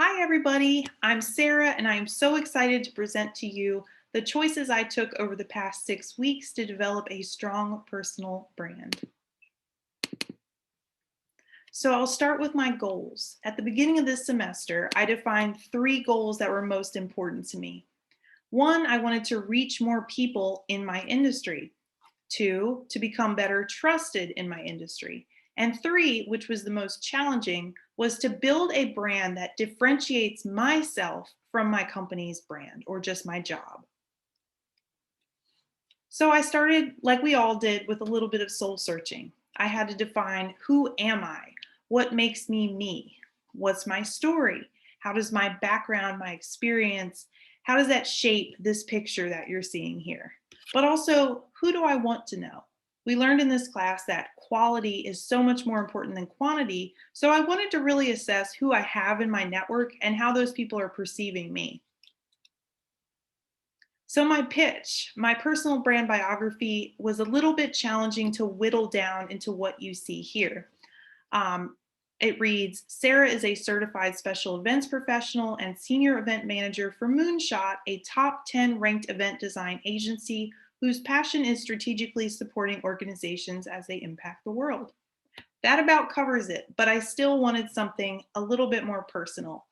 Hi, everybody. I'm Sarah, and I am so excited to present to you the choices I took over the past 6 weeks to develop a strong personal brand. So I'll start with my goals. At the beginning of this semester, I defined 3 goals that were most important to me. One, I wanted to reach more people in my industry. Two, to become better trusted in my industry. And three, which was the most challenging, was to build a brand that differentiates myself from my company's brand or just my job. So I started, like we all did, with a little bit of soul searching. I had to define, who am I? What makes me me? What's my story? How does my background, my experience, how does that shape this picture that you're seeing here? But also, who do I want to know? We learned in this class that quality is so much more important than quantity. So I wanted to really assess who I have in my network and how those people are perceiving me. So my pitch, my personal brand biography, was a little bit challenging to whittle down into what you see here. Um, it reads, Sarah is a certified special events professional and senior event manager for Moonshot, a top 10 ranked event design agency whose passion is strategically supporting organizations as they impact the world. That about covers it, but I still wanted something a little bit more personal.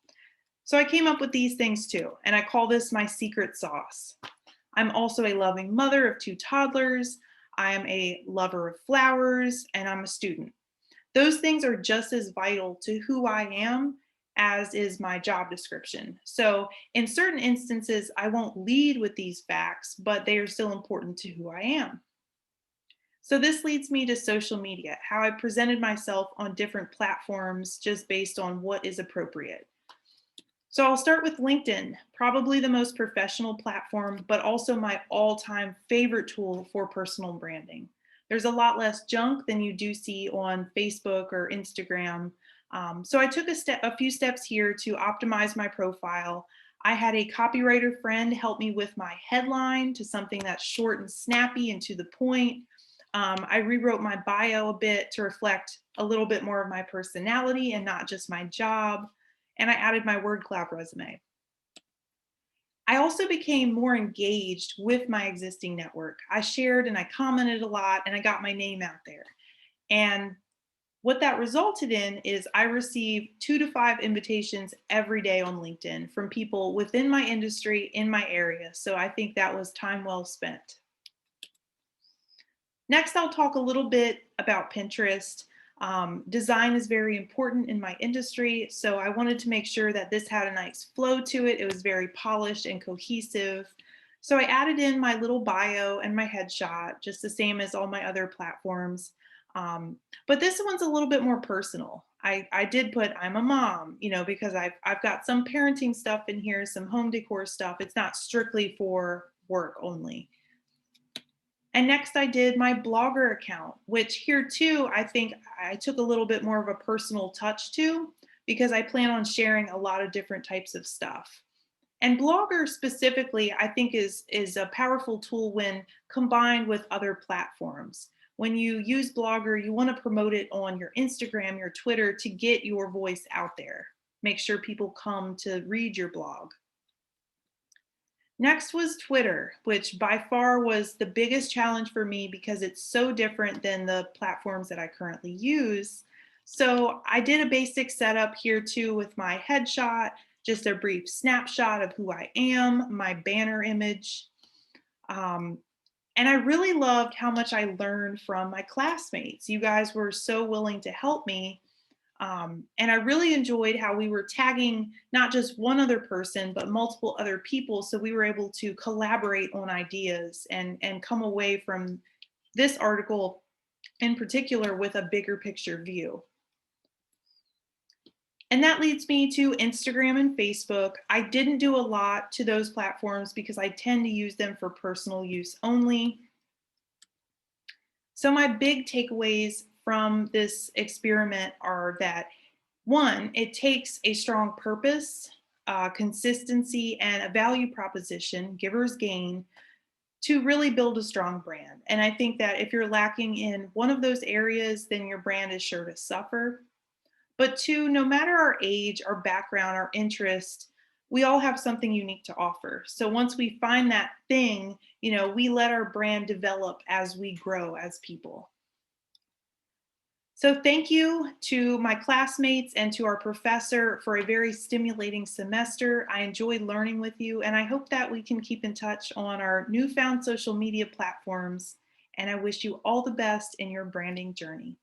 So I came up with these things too, and I call this my secret sauce. I'm also a loving mother of 2 toddlers. I am a lover of flowers, and I'm a student. Those things are just as vital to who I am as is my job description. So, in certain instances, I won't lead with these facts, but they are still important to who I am. So, this leads me to social media, how I presented myself on different platforms just based on what is appropriate. So I'll start with LinkedIn, probably the most professional platform, but also my all-time favorite tool for personal branding. There's a lot less junk than you do see on Facebook or Instagram. So I took a few steps here to optimize my profile. I had a copywriter friend help me with my headline to something that's short and snappy and to the point. I rewrote my bio a bit to reflect a little bit more of my personality and not just my job, and I added my word cloud resume. I also became more engaged with my existing network. I shared and I commented a lot and I got my name out there. And what that resulted in is I receive 2 to 5 invitations every day on LinkedIn from people within my industry in my area. So I think that was time well spent. Next, I'll talk a little bit about Pinterest. Design is very important in my industry, so I wanted to make sure that this had a nice flow to it. It was very polished and cohesive. So I added in my little bio and my headshot, just the same as all my other platforms. But this one's a little bit more personal. I did put I'm a mom, because I've got some parenting stuff in here, some home decor stuff. It's not strictly for work only. And next I did my blogger account, which here too, I think I took a little bit more of a personal touch to because I plan on sharing a lot of different types of stuff. And Blogger specifically, I think is a powerful tool when combined with other platforms. When you use Blogger, you want to promote it on your Instagram, your Twitter to get your voice out there. Make sure people come to read your blog. Next was Twitter, which by far was the biggest challenge for me because it's so different than the platforms that I currently use. So I did a basic setup here too with my headshot, just a brief snapshot of who I am, my banner image. Um, and I really loved how much I learned from my classmates. You guys were so willing to help me, and I really enjoyed how we were tagging not just one other person, but multiple other people. So we were able to collaborate on ideas and come away from this article in particular with a bigger picture view. And that leads me to Instagram and Facebook. I didn't do a lot to those platforms because I tend to use them for personal use only. So my big takeaways from this experiment are that one, it takes a strong purpose, consistency, and a value proposition, givers gain, to really build a strong brand. And I think that if you're lacking in one of those areas, then your brand is sure to suffer. But two, no matter our age, our background, our interest, we all have something unique to offer. So once we find that thing, we let our brand develop as we grow as people. So thank you to my classmates and to our professor for a very stimulating semester. I enjoyed learning with you, and I hope that we can keep in touch on our newfound social media platforms. And I wish you all the best in your branding journey.